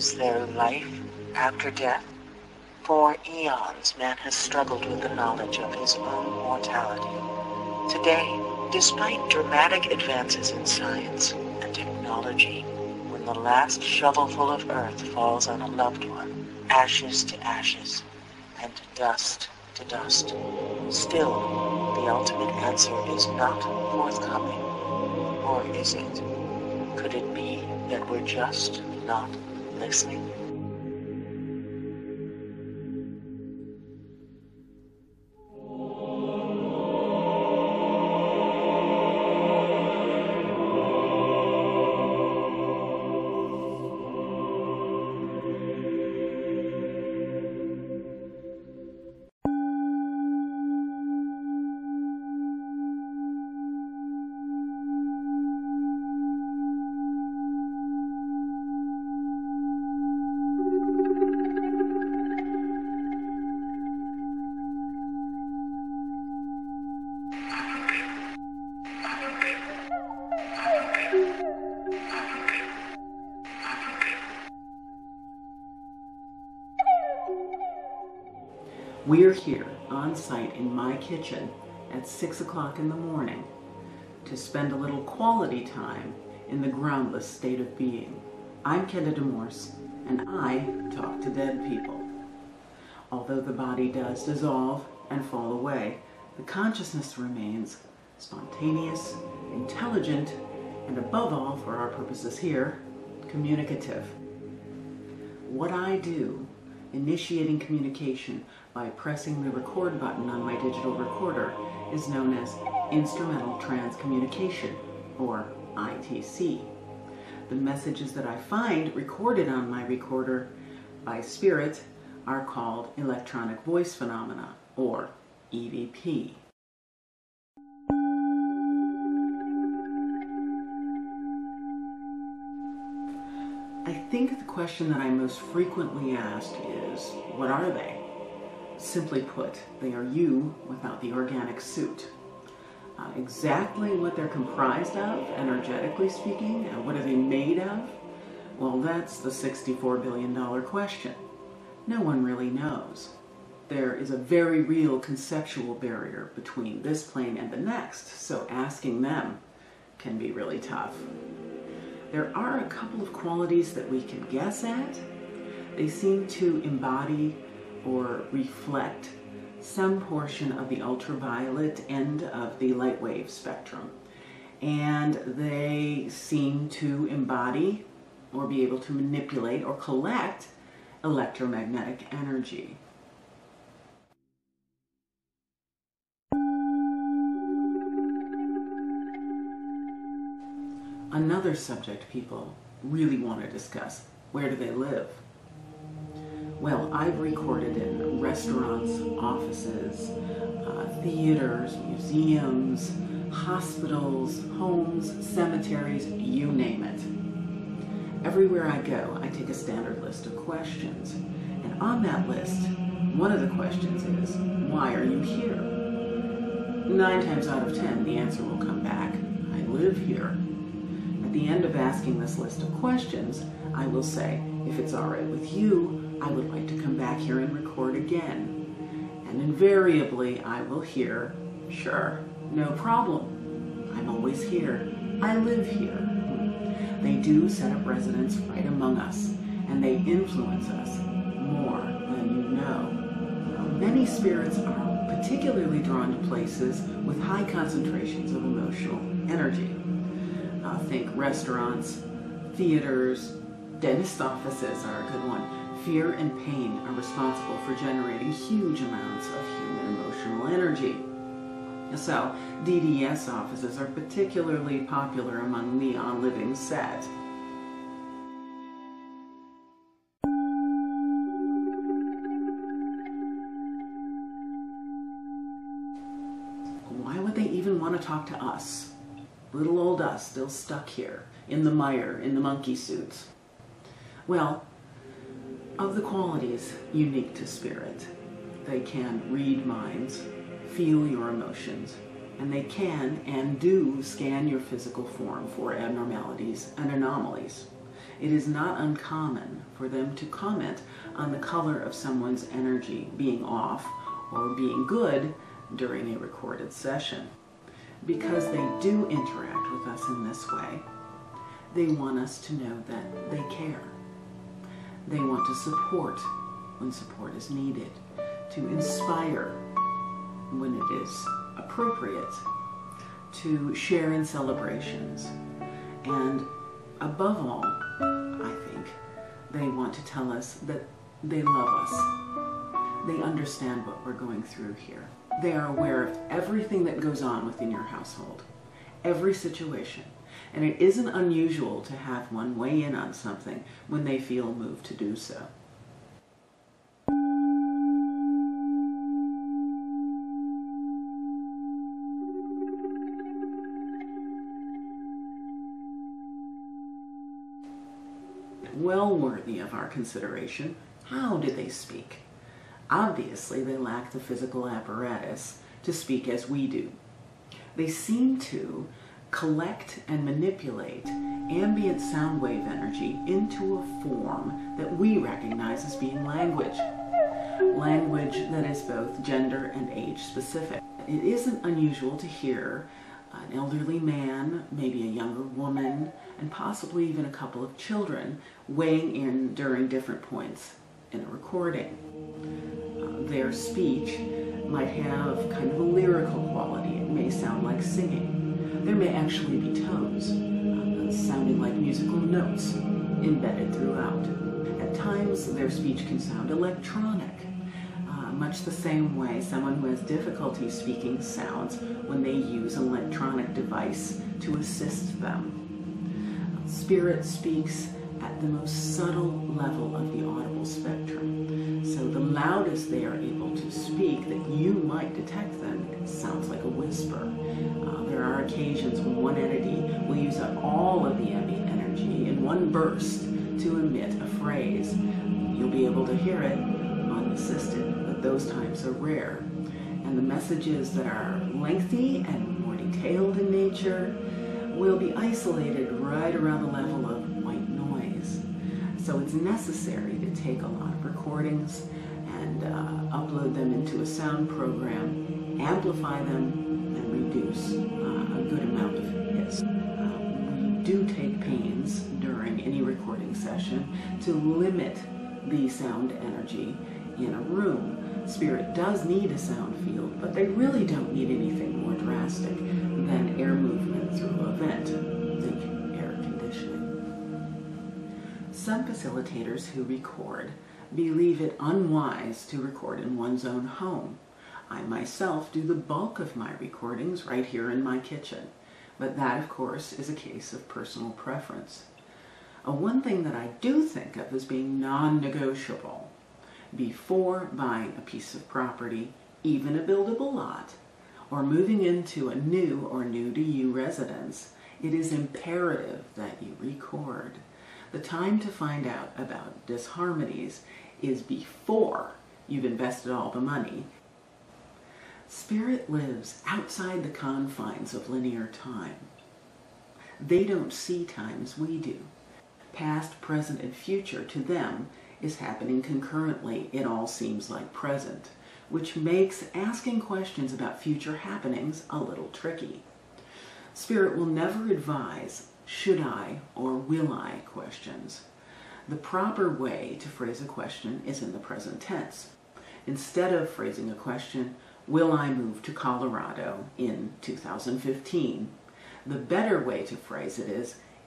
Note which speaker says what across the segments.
Speaker 1: Is there life after death? For eons, man has struggled with the knowledge of his own mortality. Today, despite dramatic advances in science and technology, when the last shovelful of earth falls on a loved one, ashes to ashes, and dust to dust, still the ultimate answer is not forthcoming. Or is it? Could it be that we're just not listening?
Speaker 2: We're here on site in my kitchen at 6 o'clock in the morning to spend a little quality time in the groundless state of being. I'm Kenda DeMorse, and I talk to dead people. Although the body does dissolve and fall away, the consciousness remains spontaneous, intelligent, and above all, for our purposes here, communicative. What I do, initiating communication by pressing the record button on my digital recorder, is known as instrumental transcommunication, or ITC. The messages that I find recorded on my recorder by spirit are called electronic voice phenomena, or EVP. I think the question that I'm most frequently asked is, what are they? Simply put, they are you without the organic suit. Exactly what they're comprised of, energetically speaking, and what are they made of? Well, that's the $64 billion question. No one really knows. There is a very real conceptual barrier between this plane and the next, so asking them can be really tough. There are a couple of qualities that we can guess at. They seem to embody or reflect some portion of the ultraviolet end of the light wave spectrum. And they seem to embody or be able to manipulate or collect electromagnetic energy. Another subject people really want to discuss: where do they live? Well, I've recorded in restaurants, offices, theaters, museums, hospitals, homes, cemeteries, you name it. Everywhere I go, I take a standard list of questions. And on that list, one of the questions is, why are you here? 9 times out of 10, the answer will come back, I live here. At the end of asking this list of questions, I will say, if it's all right with you, I would like to come back here and record again. And invariably, I will hear, sure, no problem. I'm always here. I live here. They do set up residence right among us, and they influence us more than you know. Many spirits are particularly drawn to places with high concentrations of emotional energy. Think restaurants, theaters, dentist offices are a good one. Fear and pain are responsible for generating huge amounts of human emotional energy. So, DDS offices are particularly popular among the on-living set. Why would they even want to talk to us? Little old us, still stuck here, in the mire, in the monkey suits. Well, of the qualities unique to spirit, they can read minds, feel your emotions, and they can and do scan your physical form for abnormalities and anomalies. It is not uncommon for them to comment on the color of someone's energy being off or being good during a recorded session. Because they do interact with us in this way, they want us to know that they care. They want to support when support is needed, to inspire when it is appropriate, to share in celebrations, and above all, I think, they want to tell us that they love us. They understand what we're going through here. They are aware of everything that goes on within your household, every situation, and it isn't unusual to have one weigh in on something when they feel moved to do so. Well worthy of our consideration, how do they speak? Obviously, they lack the physical apparatus to speak as we do. They seem to collect and manipulate ambient sound wave energy into a form that we recognize as being language. Language that is both gender and age specific. It isn't unusual to hear an elderly man, maybe a younger woman, and possibly even a couple of children weighing in during different points in a recording. Their speech might have kind of a lyrical quality. It may sound like singing. There may actually be tones, sounding like musical notes embedded throughout. At times, their speech can sound electronic, much the same way someone who has difficulty speaking sounds when they use an electronic device to assist them. Spirit speaks at the most subtle level of the audible spectrum. So the loudest they are able to speak that you might detect them sounds like a whisper. There are occasions when one entity will use up all of the ambient energy in one burst to emit a phrase. You'll be able to hear it unassisted, but those times are rare. And the messages that are lengthy and more detailed in nature will be isolated right around the level of white noise. So it's necessary to take a lot of recordings and upload them into a sound program, amplify them, and reduce a good amount of hits. We do take pains during any recording session to limit the sound energy in a room. Spirit does need a sound field, but they really don't need anything more drastic than air movement through a vent. Think air conditioning. Some facilitators who record believe it unwise to record in one's own home. I myself do the bulk of my recordings right here in my kitchen, but that, of course, is a case of personal preference. One thing that I do think of as being non-negotiable before buying a piece of property, even a buildable lot, or moving into a new or new-to-you residence, it is imperative that you record. The time to find out about disharmonies is before you've invested all the money. Spirit lives outside the confines of linear time. They don't see time as we do. Past, present, and future to them is happening concurrently. It all seems like present, which makes asking questions about future happenings a little tricky. Spirit will never advise should I or will I questions. The proper way to phrase a question is in the present tense. Instead of phrasing a question, will I move to Colorado in 2015? The better way to phrase it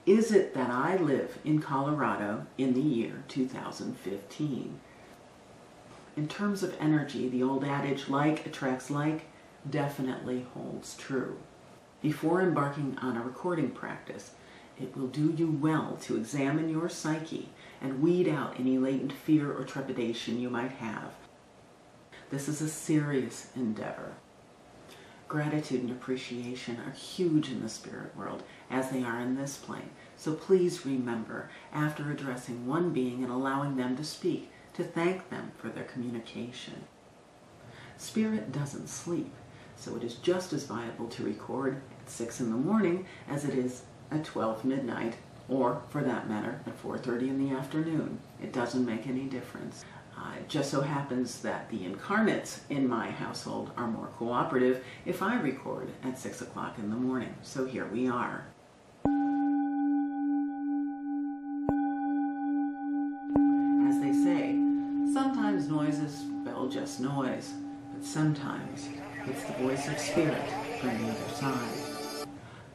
Speaker 2: is it that I live in Colorado in the year 2015? In terms of energy, the old adage, like attracts like, definitely holds true. Before embarking on a recording practice, it will do you well to examine your psyche and weed out any latent fear or trepidation you might have. This is a serious endeavor. Gratitude and appreciation are huge in the spirit world, as they are in this plane. So please remember, after addressing one being and allowing them to speak, to thank them for their communication. Spirit doesn't sleep, so it is just as viable to record at 6 in the morning as it is at 12 midnight or for that matter, at 4:30 in the afternoon. It doesn't make any difference. It just so happens that the incarnates in my household are more cooperative if I record at 6 o'clock in the morning. So here we are. As they say, sometimes noises spell just noise, but sometimes it's the voice of spirit from the other side.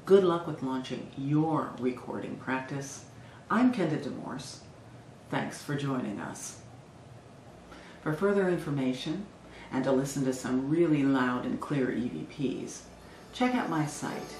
Speaker 2: Good luck with launching your recording practice. I'm Kenda DeMorse. Thanks for joining us. For further information and to listen to some really loud and clear EVPs, check out my site,